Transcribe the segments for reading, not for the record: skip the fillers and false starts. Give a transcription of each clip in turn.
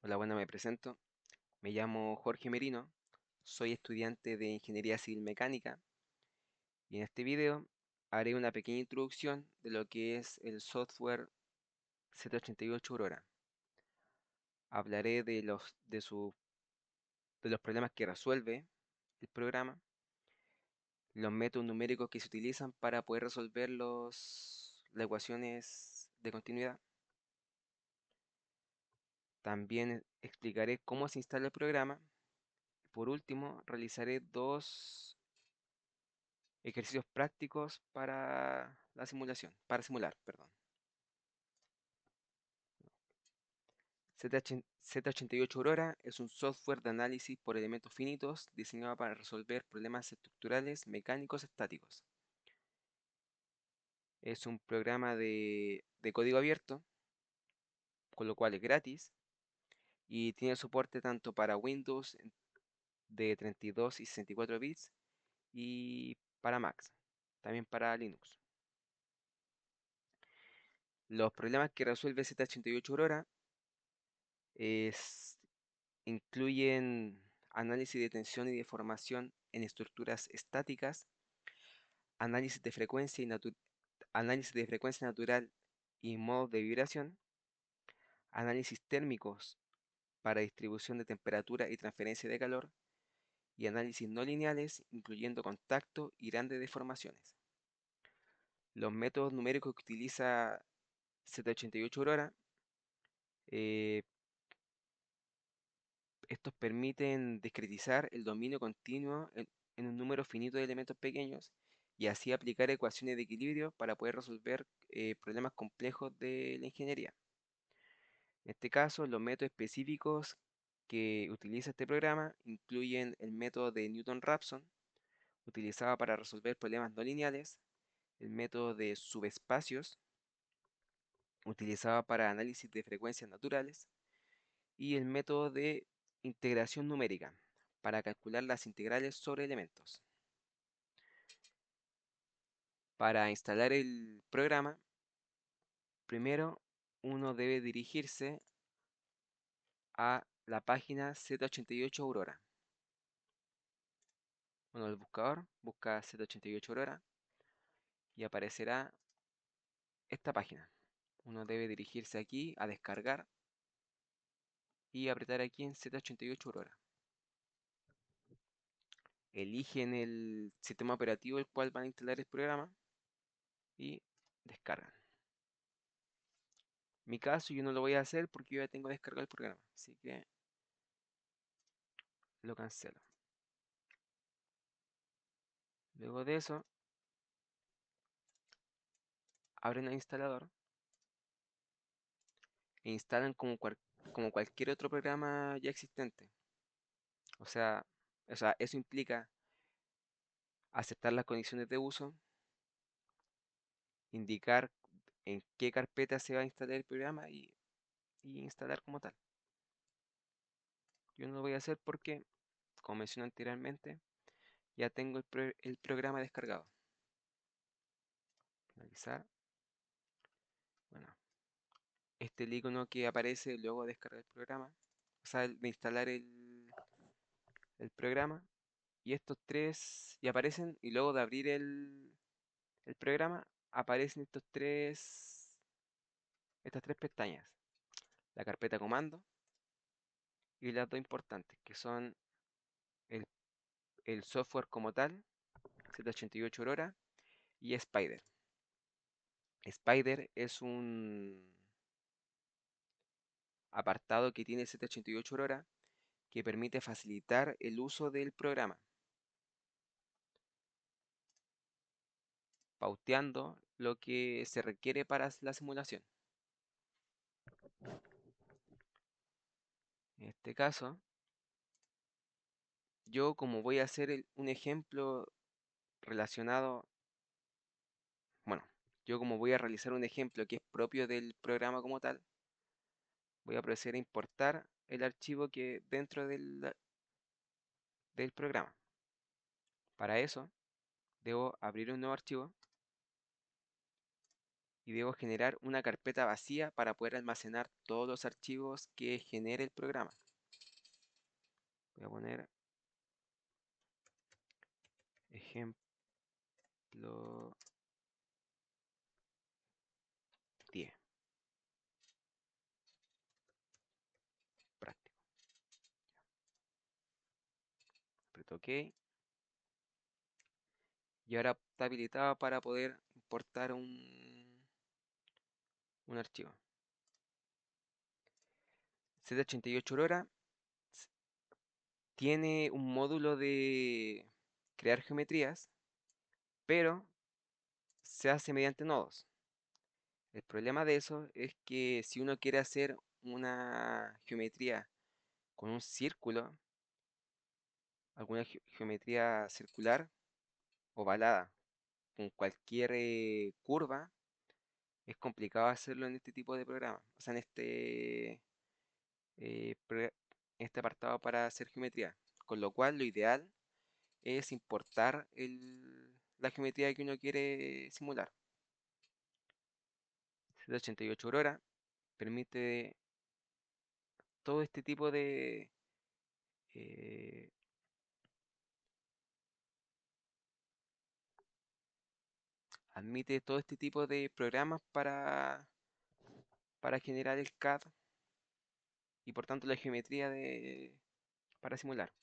Hola, bueno, me presento. Me llamo Jorge Merino, soy estudiante de Ingeniería Civil Mecánica y en este video haré una pequeña introducción de lo que es el software Z88 Aurora. Hablaré de los problemas que resuelve el programa, los métodos numéricos que se utilizan para poder resolver las ecuaciones de continuidad. También explicaré cómo se instala el programa. Por último, realizaré dos ejercicios prácticos para la simulación, para simular, perdón. Z88 Aurora es un software de análisis por elementos finitos diseñado para resolver problemas estructurales mecánicos estáticos. Es un programa de código abierto, con lo cual es gratis y tiene soporte tanto para Windows de 32 y 64 bits y para Mac, también para Linux. Los problemas que resuelve Z88 Aurora es incluyen análisis de tensión y deformación en estructuras estáticas, análisis de frecuencia, análisis de frecuencia natural y modos de vibración, análisis térmicos para distribución de temperatura y transferencia de calor, y análisis no lineales, incluyendo contacto y grandes deformaciones. Los métodos numéricos que utiliza Z88 Aurora, eh, estos permiten discretizar el dominio continuo en un número finito de elementos pequeños y así aplicar ecuaciones de equilibrio para poder resolver problemas complejos de la ingeniería. En este caso, los métodos específicos que utiliza este programa incluyen el método de Newton-Raphson, utilizado para resolver problemas no lineales, el método de subespacios, utilizado para análisis de frecuencias naturales, y el método de integración numérica, para calcular las integrales sobre elementos. Para instalar el programa, primero uno debe dirigirse a la página Z88 Aurora. Bueno, el buscador busca Z88 Aurora y aparecerá esta página. Uno debe dirigirse aquí a descargar y apretar aquí en Z88 Aurora. Eligen el sistema operativo el cual van a instalar el programa y descargan. En mi caso yo no lo voy a hacer porque yo ya tengo descargado el programa, así que lo cancelo. Luego de eso, abren el instalador e instalan como cualquier otro programa ya existente. O sea, eso implica aceptar las condiciones de uso, indicar en qué carpeta se va a instalar el programa y instalar como tal. Yo no lo voy a hacer porque, como mencioné anteriormente, ya tengo el programa descargado. Finalizar. Bueno, este es el icono que aparece luego de descargar el programa, o sea, de instalar el programa. Y estos tres, y aparecen, y luego de abrir el programa, aparecen estas tres pestañas. La carpeta comando y las dos importantes, que son el, el software como tal, Z88 Aurora, y Spider. Spider es un apartado que tiene Z88 Aurora que permite facilitar el uso del programa, pauteando lo que se requiere para la simulación. En este caso, yo como voy a hacer un ejemplo relacionado, bueno, yo como voy a realizar un ejemplo que es propio del programa como tal, voy a proceder a importar el archivo que dentro del programa. Para eso, debo abrir un nuevo archivo y debo generar una carpeta vacía para poder almacenar todos los archivos que genere el programa. Voy a poner ejemplo 10, práctico. Aprieto OK y ahora está habilitado para poder importar un archivo. Z88 Aurora tiene un módulo de crear geometrías, pero se hace mediante nodos. El problema de eso es que si uno quiere hacer una geometría con un círculo, alguna geometría circular, ovalada, con cualquier curva, es complicado hacerlo en este tipo de programa. O sea, eh, pre- en este apartado para hacer geometría. Con lo cual, lo ideal es importar la geometría que uno quiere simular. Z88 Aurora permite todo este tipo de eh, admite todo este tipo de programas para generar el CAD y por tanto la geometría para simular.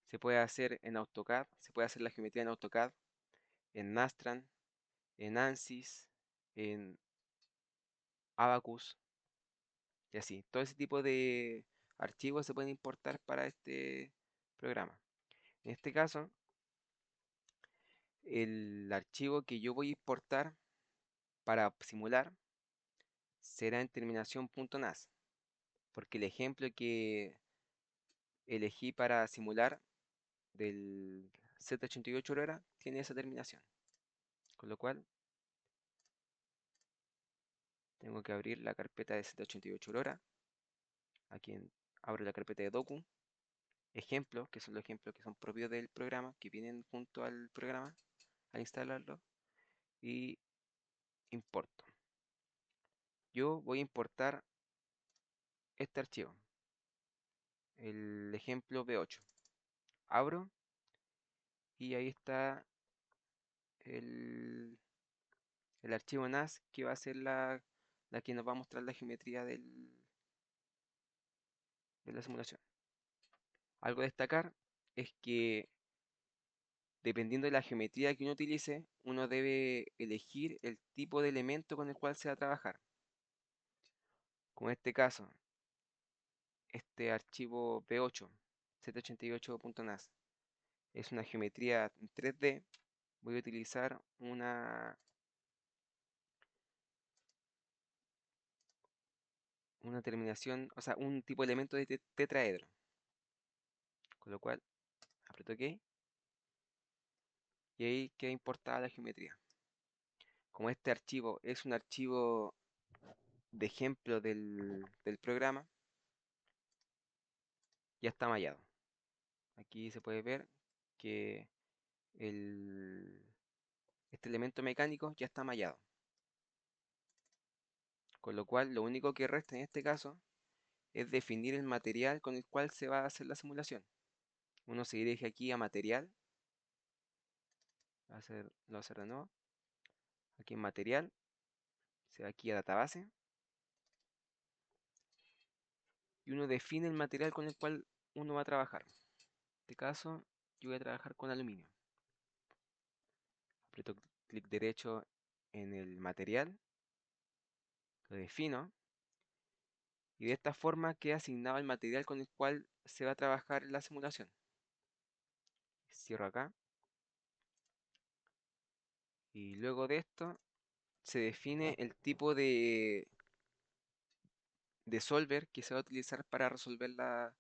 Se puede hacer en AutoCAD, se puede hacer la geometría en AutoCAD, en Nastran, en ANSYS, en Abacus y así. Todo ese tipo de archivos se pueden importar para este programa. En este caso, el archivo que yo voy a importar para simular será en terminación.nas, porque el ejemplo que elegí para simular del Z88 Aurora tiene esa terminación. Con lo cual, tengo que abrir la carpeta de Z88 Aurora. Aquí abro la carpeta de docu, ejemplos, que son los ejemplos que son propios del programa, que vienen junto al programa al instalarlo, y importo. Yo voy a importar este archivo, el ejemplo B8. Abro y ahí está el, el archivo NAS que va a ser la que nos va a mostrar la geometría de la simulación. Algo a destacar es que dependiendo de la geometría que uno utilice, uno debe elegir el tipo de elemento con el cual se va a trabajar. Como en este caso, este archivo B8, Z88.NAS, es una geometría en 3D, voy a utilizar una terminación, o sea, un tipo de elemento de tetraedro. Con lo cual, aprieto OK y ahí queda importada la geometría. Como este archivo es un archivo de ejemplo del programa, ya está mallado. Aquí se puede ver que el, este elemento mecánico ya está mallado. Con lo cual, lo único que resta en este caso es definir el material con el cual se va a hacer la simulación. Uno se dirige aquí a material, lo va a hacer de nuevo. Aquí en material, se va aquí a database y uno define el material con el cual uno va a trabajar. En este caso, yo voy a trabajar con aluminio. Aprieto clic derecho en el material, lo defino y de esta forma queda asignado el material con el cual se va a trabajar en la simulación. Cierro acá y luego de esto se define el tipo de solver que se va a utilizar para resolver la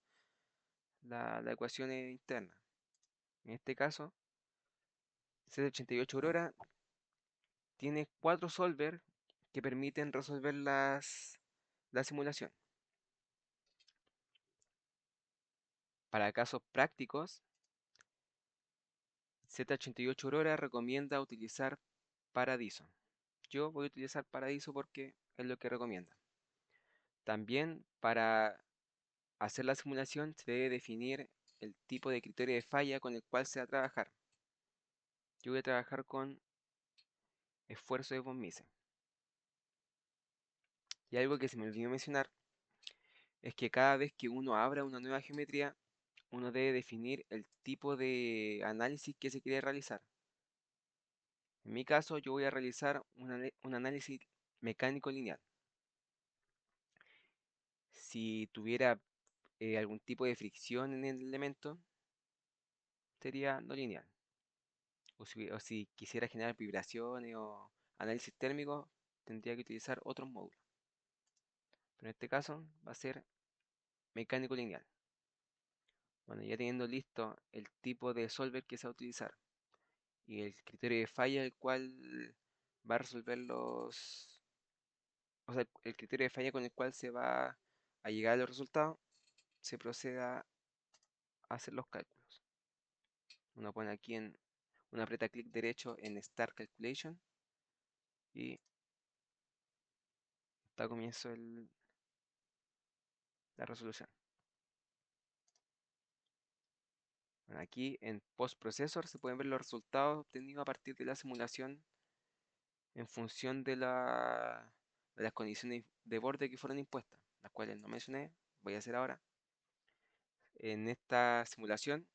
ecuación interna. En este caso, Z88 Aurora tiene 4 solver que permiten resolver la simulación. Para casos prácticos, Z88 Aurora recomienda utilizar Paradiso. Yo voy a utilizar Paradiso porque es lo que recomienda. También para hacer la simulación se debe definir el tipo de criterio de falla con el cual se va a trabajar. Yo voy a trabajar con esfuerzo de von Mises. Y algo que se me olvidó mencionar es que cada vez que uno abra una nueva geometría, uno debe definir el tipo de análisis que se quiere realizar. En mi caso, yo voy a realizar un análisis mecánico lineal. Si tuviera algún tipo de fricción en el elemento, sería no lineal. O si quisiera generar vibraciones o análisis térmico, tendría que utilizar otros módulos. Pero en este caso va a ser mecánico lineal. Bueno, ya teniendo listo el tipo de solver que se va a utilizar y el criterio de falla el cual va a resolver o sea, el criterio de falla con el cual se va a llegar a los resultados, se procede a hacer los cálculos. Uno pone aquí uno aprieta clic derecho en Start Calculation y da comienzo la resolución. Bueno, aquí en Post Processor se pueden ver los resultados obtenidos a partir de la simulación en función de las condiciones de borde que fueron impuestas, las cuales no mencioné, voy a hacer ahora. En esta simulación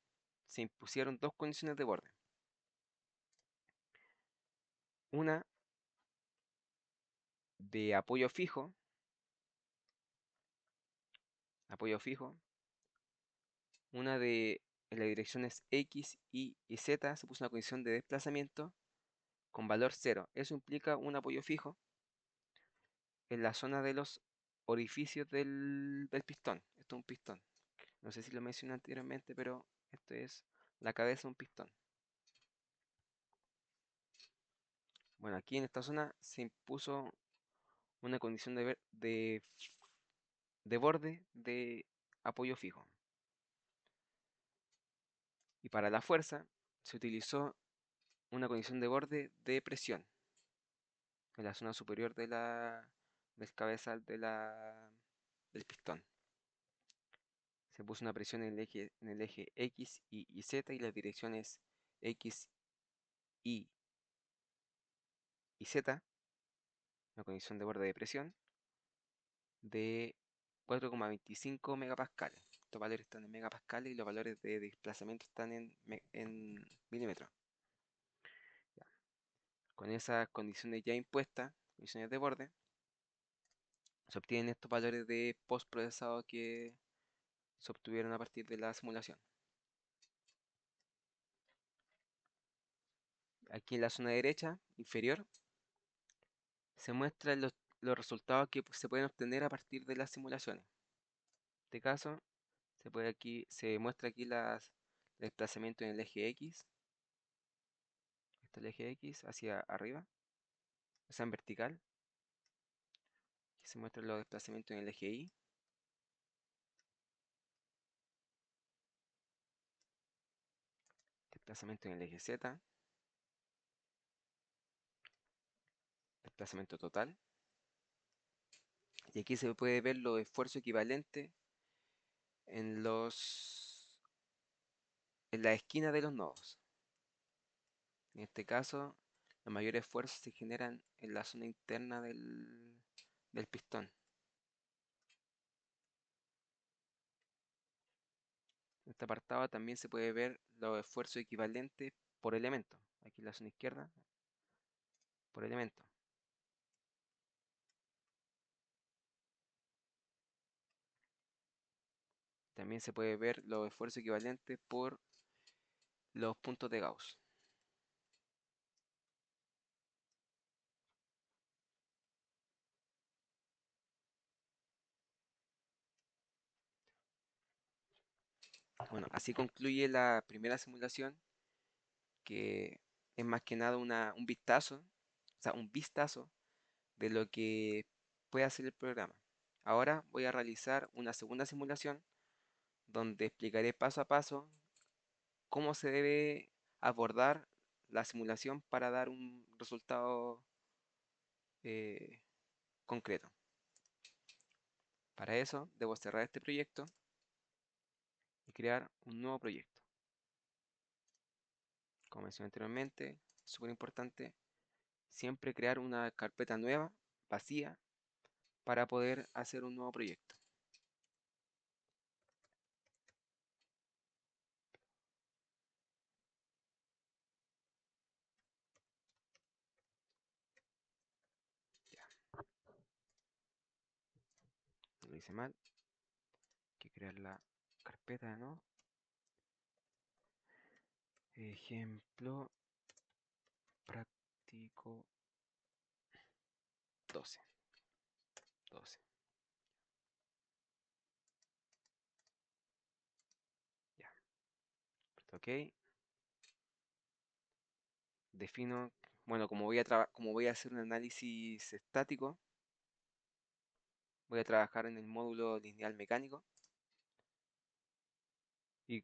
se impusieron dos condiciones de borde. Una de apoyo fijo, una de en las direcciones X, Y Z se puso una condición de desplazamiento con valor cero. Eso implica un apoyo fijo en la zona de los orificios del pistón. Esto es un pistón. No sé si lo mencioné anteriormente, pero esto es la cabeza de un pistón. Bueno, aquí en esta zona se impuso una condición de borde de apoyo fijo. Y para la fuerza se utilizó una condición de borde de presión en la zona superior del cabezal del pistón. Se puso una presión en el eje X, Y Z y las direcciones X, Y Z, una condición de borde de presión de 4,25 megapascales. Estos valores están en megapascales y los valores de desplazamiento están en milímetros. Ya. Con esas condiciones ya impuestas, condiciones de borde, se obtienen estos valores de postprocesado que se obtuvieron a partir de la simulación. Aquí en la zona derecha inferior se muestran los resultados que se pueden obtener a partir de las simulaciones. En este caso, se muestra aquí el desplazamiento en el eje X. Este es el eje X hacia arriba, o sea, en vertical. Aquí se muestran los desplazamientos en el eje Y. Desplazamiento en el eje Z. Desplazamiento total. Y aquí se puede ver los esfuerzos equivalentes en la esquina de los nodos. En este caso, los mayores esfuerzos se generan en la zona interna del pistón. En este apartado también se puede ver los esfuerzos equivalentes por elemento. Aquí en la zona izquierda, por elemento. También se puede ver los esfuerzos equivalentes por los puntos de Gauss. Bueno, así concluye la primera simulación, que es más que nada un vistazo de lo que puede hacer el programa. Ahora voy a realizar una segunda simulación donde explicaré paso a paso cómo se debe abordar la simulación para dar un resultado eh, concreto. Para eso debo cerrar este proyecto y crear un nuevo proyecto. Como mencioné anteriormente, es súper importante siempre crear una carpeta nueva, vacía, para poder hacer un nuevo proyecto. Ya, lo hice mal. Hay que crear la carpeta, ¿no? Ejemplo práctico 12. 12. Ya. Ok. Defino, bueno, como voy a hacer un análisis estático, voy a trabajar en el módulo lineal mecánico. Y,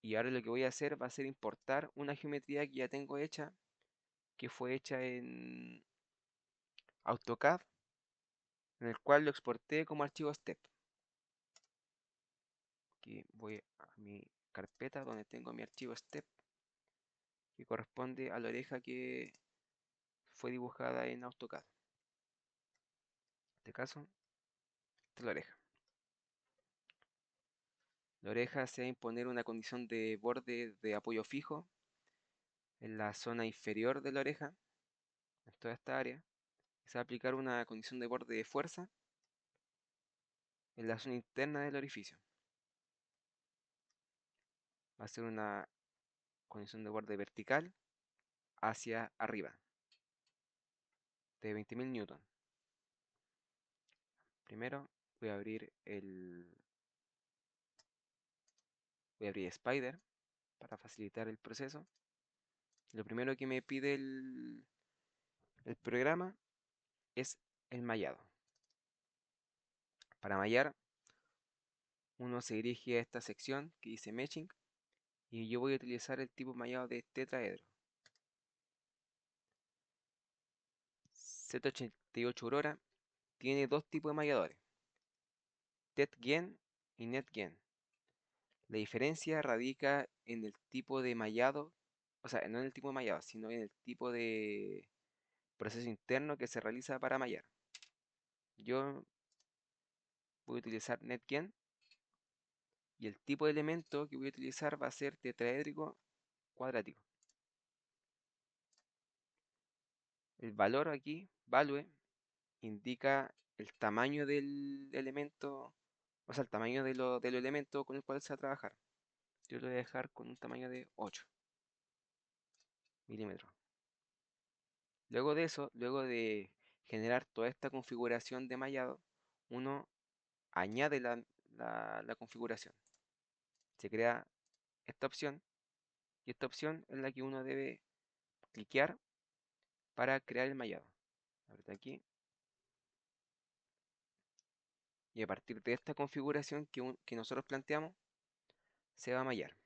y ahora lo que voy a hacer va a ser importar una geometría que ya tengo hecha, que fue hecha en AutoCAD, en el cual lo exporté como archivo STEP. Aquí voy a mi carpeta donde tengo mi archivo STEP, que corresponde a la oreja que fue dibujada en AutoCAD. En este caso, esta es la oreja. La oreja se va a imponer una condición de borde de apoyo fijo en la zona inferior de la oreja, en toda esta área. Se va a aplicar una condición de borde de fuerza en la zona interna del orificio. Va a ser una condición de borde vertical hacia arriba, de 20.000 newton. Primero voy a abrir Spider para facilitar el proceso. Lo primero que me pide el programa es el mallado. Para mallar, uno se dirige a esta sección que dice Meshing y yo voy a utilizar el tipo mallado de tetraedro. Z88 Aurora tiene dos tipos de malladores, TETGEN y NetGen. La diferencia radica en el tipo de mallado, o sea, no en el tipo de mallado, sino en el tipo de proceso interno que se realiza para mallar. Yo voy a utilizar NetGen y el tipo de elemento que voy a utilizar va a ser tetraédrico cuadrático. El valor aquí, value, indica el tamaño del elemento, o sea, el tamaño del elemento con el cual se va a trabajar. Yo lo voy a dejar con un tamaño de 8 milímetros. Luego de eso, luego de generar toda esta configuración de mallado, uno añade la configuración. Se crea esta opción y esta opción es la que uno debe cliquear para crear el mallado. Aprieta aquí y a partir de esta configuración que nosotros planteamos, se va a mallar.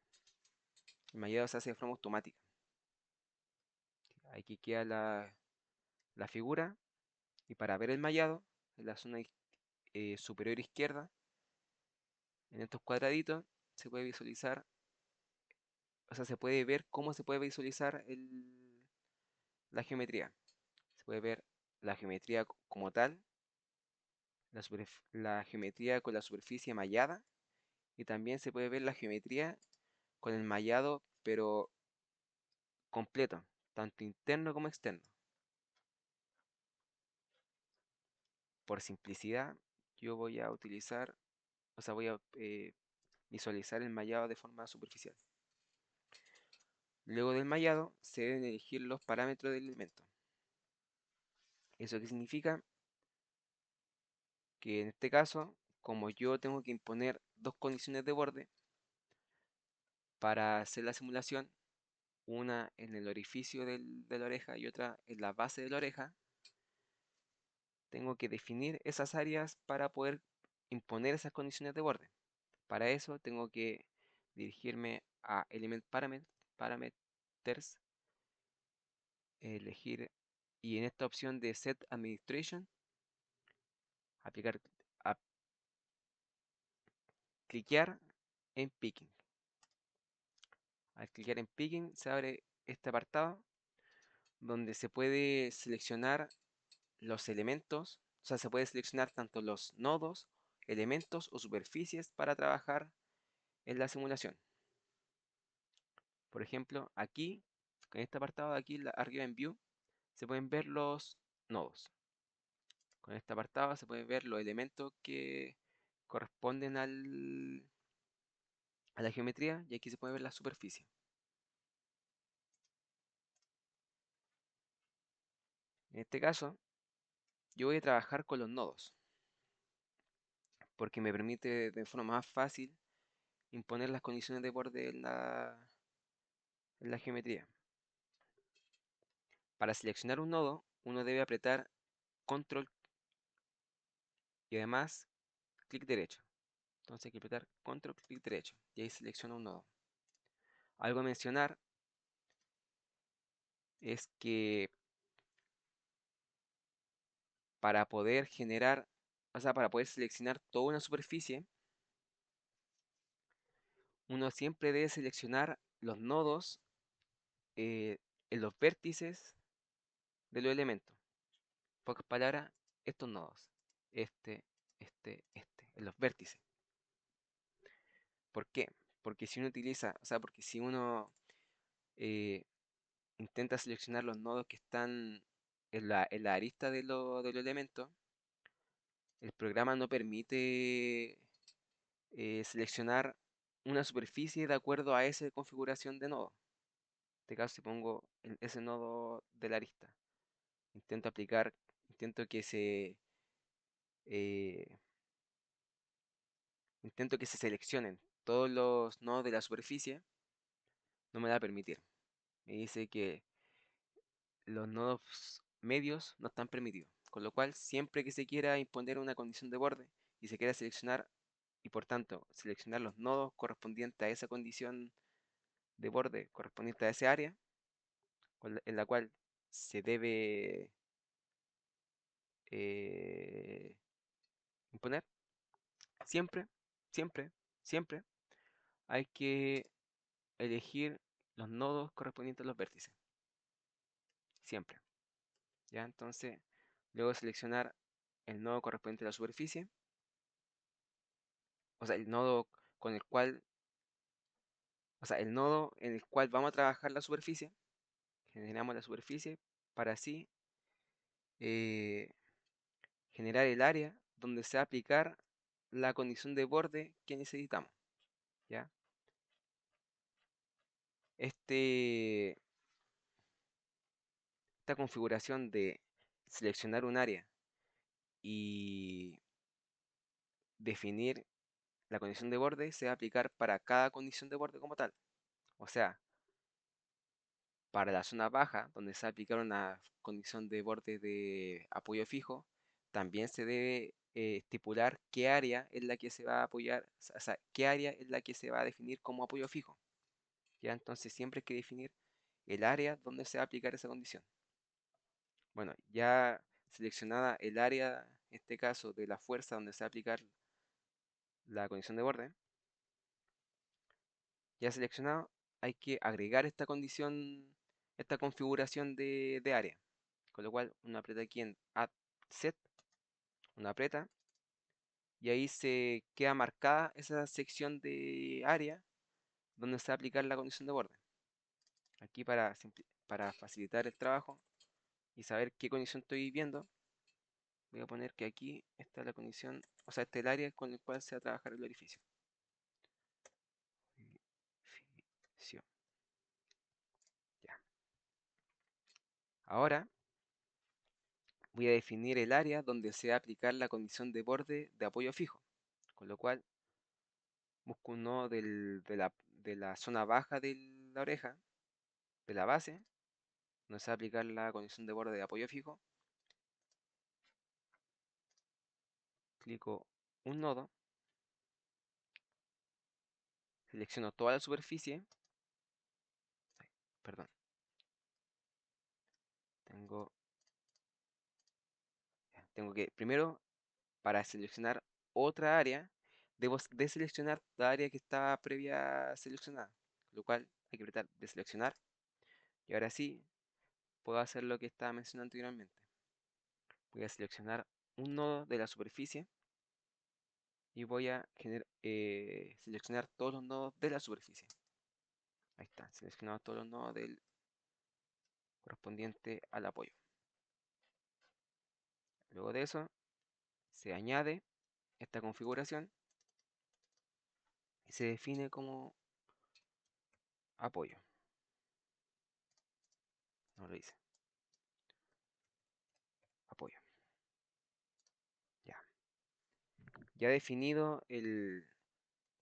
El mallado se hace de forma automática. Aquí queda la figura y para ver el mallado, en la zona superior izquierda, en estos cuadraditos, se puede visualizar, o sea, se puede ver cómo se puede visualizar la geometría. Se puede ver la geometría como tal, la geometría con la superficie mallada y también se puede ver la geometría con el mallado, pero completo, tanto interno como externo. Por simplicidad, yo voy a utilizar, o sea, voy a visualizar el mallado de forma superficial. Luego del mallado, se deben elegir los parámetros del elemento. ¿Eso qué significa? Que en este caso, como yo tengo que imponer dos condiciones de borde para hacer la simulación, una en el orificio de la oreja y otra en la base de la oreja, tengo que definir esas áreas para poder imponer esas condiciones de borde. Para eso tengo que dirigirme a Element Parameters, elegir y en esta opción de Set Administration, aplicar, a- cliquear en Picking. Al clicar en Picking se abre este apartado donde se puede seleccionar los elementos, o sea, se puede seleccionar tanto los nodos, elementos o superficies para trabajar en la simulación. Por ejemplo, aquí, en este apartado de aquí, arriba en View, se pueden ver los nodos. Con este apartado se pueden ver los elementos que corresponden a la geometría y aquí se puede ver la superficie. En este caso, yo voy a trabajar con los nodos porque me permite de forma más fácil imponer las condiciones de borde en la geometría. Para seleccionar un nodo, uno debe apretar control y además clic derecho. Entonces hay que apretar control clic derecho y ahí selecciona un nodo. Algo a mencionar es que para poder generar, o sea, para poder seleccionar toda una superficie, uno siempre debe seleccionar los nodos en los vértices de los elementos. En pocas palabras, estos nodos. Este, en los vértices. ¿Por qué? Porque si uno utiliza, o sea, porque si uno eh, intenta seleccionar los nodos que están en la arista de los elementos, el programa no permite seleccionar una superficie de acuerdo a esa configuración de nodo. En este caso, si pongo ese nodo de la arista, intento aplicar, intento que se, eh, intento que se seleccionen todos los nodos de la superficie, no me va a permitir. Me dice que los nodos medios no están permitidos. Con lo cual, siempre que se quiera imponer una condición de borde y se quiera seleccionar, y por tanto seleccionar los nodos correspondientes a esa condición de borde correspondiente a ese área, en la cual se debe eh, imponer, siempre, siempre, siempre hay que elegir los nodos correspondientes a los vértices. Siempre. ¿Ya? Entonces, luego seleccionar el nodo correspondiente a la superficie, o sea, el nodo con el cual, o sea, el nodo en el cual vamos a trabajar la superficie, generamos la superficie para así eh, generar el área donde se va a aplicar la condición de borde que necesitamos, ¿ya? Este, esta configuración de seleccionar un área y definir la condición de borde se va a aplicar para cada condición de borde como tal. O sea, para la zona baja, donde se va a aplicar una condición de borde de apoyo fijo, también se debe estipular qué área es la que se va a apoyar, o sea, qué área es la que se va a definir como apoyo fijo. ¿Ya? Entonces siempre hay que definir el área donde se va a aplicar esa condición. Bueno, ya seleccionada el área, en este caso de la fuerza donde se va a aplicar la condición de borde, ya seleccionado, hay que agregar esta condición, esta configuración de área. Con lo cual uno aprieta aquí en Add Set, uno aprieta y ahí se queda marcada esa sección de área donde se va a aplicar la condición de borde. Aquí para facilitar el trabajo y saber qué condición estoy viendo, voy a poner que aquí está la condición, o sea, este es el área con el cual se va a trabajar el orificio. Orificio. Ya. Ahora voy a definir el área donde se va a aplicar la condición de borde de apoyo fijo. Con lo cual busco un nodo de la zona baja de la oreja, de la base, donde se va a aplicar la condición de borde de apoyo fijo. Clico un nodo, selecciono toda la superficie. Perdón, tengo Tengo que, primero, para seleccionar otra área, debo deseleccionar la área que estaba previa seleccionada, lo cual hay que apretar deseleccionar y ahora sí puedo hacer lo que estaba mencionando anteriormente. Voy a seleccionar un nodo de la superficie y voy a seleccionar todos los nodos de la superficie. Ahí está, seleccionado todos los nodos del correspondiente al apoyo. Luego de eso, se añade esta configuración y se define como apoyo. No lo hice. Apoyo. Ya. Ya definido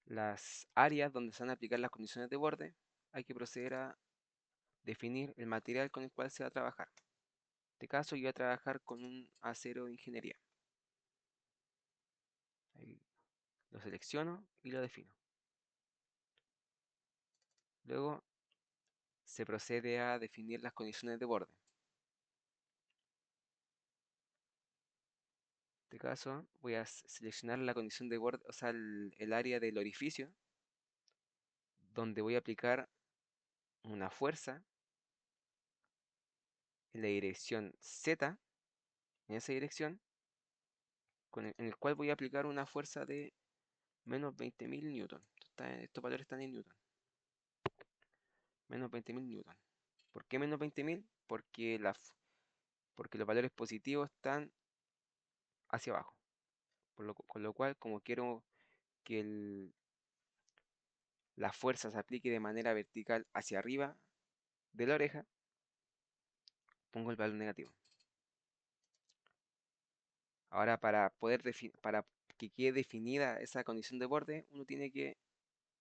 las áreas donde se van a aplicar las condiciones de borde, hay que proceder a definir el material con el cual se va a trabajar. En este caso yo voy a trabajar con un acero de ingeniería. Ahí lo selecciono y lo defino. Luego se procede a definir las condiciones de borde. En este caso voy a seleccionar la condición de borde, o sea, el área del orificio, donde voy a aplicar una fuerza en la dirección Z, en esa dirección, en el cual voy a aplicar una fuerza de menos 20.000 newton. Estos valores están en newton. Menos 20.000 newton. ¿Por qué menos 20.000? Porque los valores positivos están hacia abajo. Con lo cual, como quiero que la fuerza se aplique de manera vertical hacia arriba de la oreja, pongo el valor negativo. Ahora, para que quede definida esa condición de borde, uno tiene que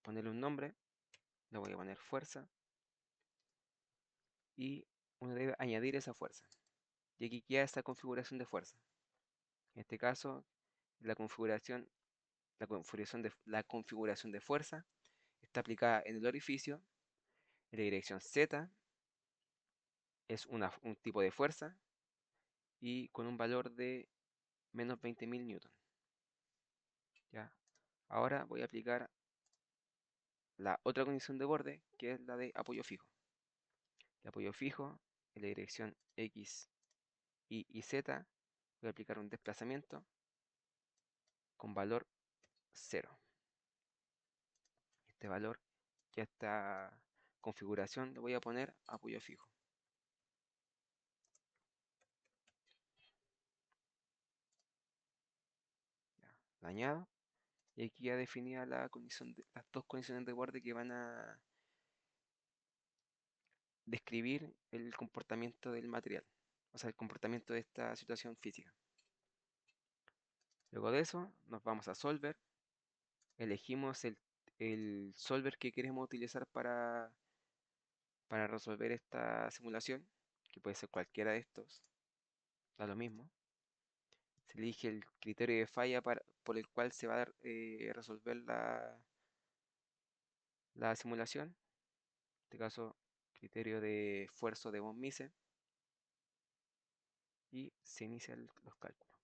ponerle un nombre. Le voy a poner fuerza. Y uno debe añadir esa fuerza. Y aquí queda esta configuración de fuerza. En este caso, la configuración de fuerza está aplicada en el orificio, en la dirección Z, es un tipo de fuerza y con un valor de menos 20.000 newton. ¿Ya? Ahora voy a aplicar la otra condición de borde, que es la de apoyo fijo. El apoyo fijo, en la dirección X, Y y Z, voy a aplicar un desplazamiento con valor 0. Este valor, ya esta configuración, le voy a poner apoyo fijo. Ya, la añado. Y aquí ya definida las dos condiciones de borde que van a describir el comportamiento del material, o sea, el comportamiento de esta situación física. Luego de eso, nos vamos a Solver, elegimos el solver que queremos utilizar para resolver esta simulación, que puede ser cualquiera de estos, da lo mismo. Se elige el criterio de falla por el cual se va a resolver la simulación, en este caso, criterio de esfuerzo de von Mises, y se inician los cálculos.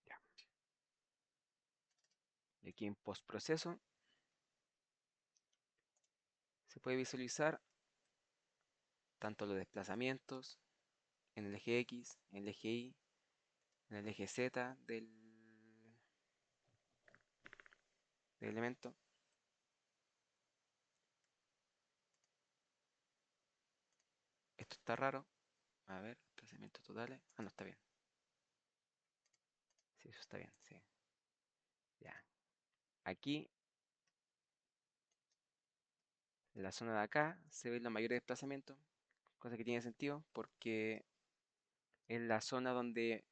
Ya. Y aquí en postproceso se puede visualizar tanto los desplazamientos en el eje X, en el eje Y, en el eje Z del elemento. Esto está raro. A ver, desplazamientos totales. Ah, no, está bien. Sí, eso está bien, sí. Ya. Aquí, en la zona de acá, se ven los mayores desplazamientos, cosa que tiene sentido porque es la zona donde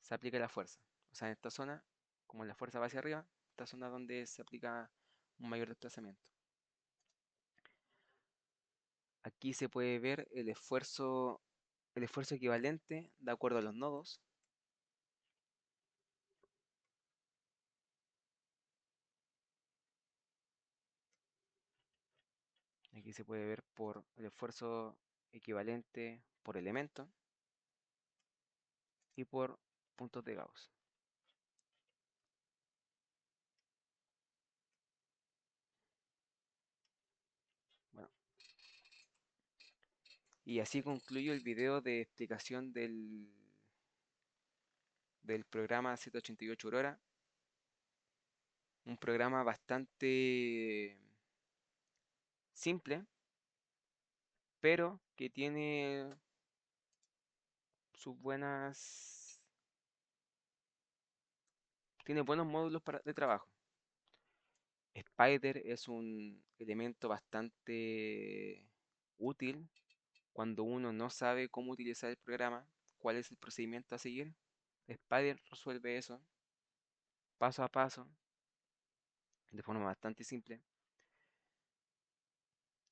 se aplica la fuerza. O sea, en esta zona, como la fuerza va hacia arriba, esta zona donde se aplica un mayor desplazamiento. Aquí se puede ver el esfuerzo el esfuerzo equivalente de acuerdo a los nodos. Aquí se puede ver por el esfuerzo equivalente por elemento y por puntos de Gauss. Bueno, y así concluyo el video de explicación del programa Z88 Aurora, un programa bastante simple, pero que sus tiene buenos módulos de trabajo. Spider es un elemento bastante útil cuando uno no sabe cómo utilizar el programa, cuál es el procedimiento a seguir. Spider resuelve eso paso a paso, de forma bastante simple.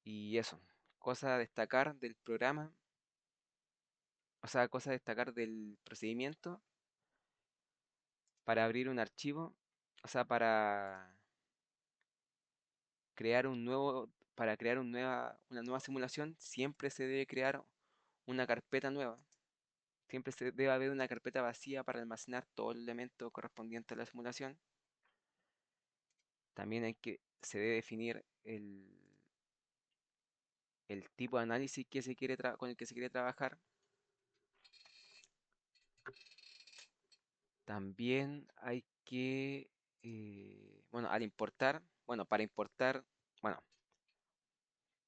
Y eso, cosa a destacar del programa, o sea, cosa a destacar del procedimiento para abrir un archivo, o sea, crear un nuevo, para crear una nueva simulación, siempre se debe crear una carpeta nueva. Siempre se debe haber una carpeta vacía para almacenar todo el elemento correspondiente a la simulación. También se debe definir el tipo de análisis que con el que se quiere trabajar. También hay que, bueno, al importar, bueno, para importar, bueno,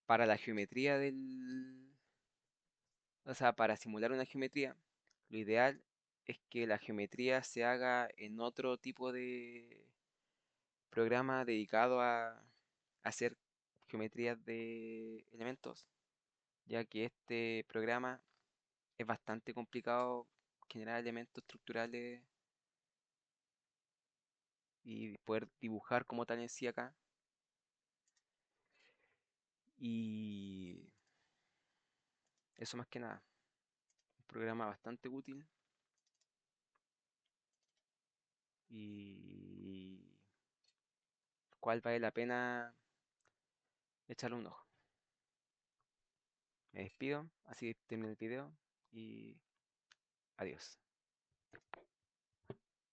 para la geometría o sea, para simular una geometría, lo ideal es que la geometría se haga en otro tipo de programa dedicado a hacer geometrías de elementos, ya que este programa es bastante complicado generar elementos estructurales y poder dibujar como tal en sí acá. Y eso más que nada, un programa bastante útil y cual vale la pena echarle un ojo. Me despido, así termina el video y adiós.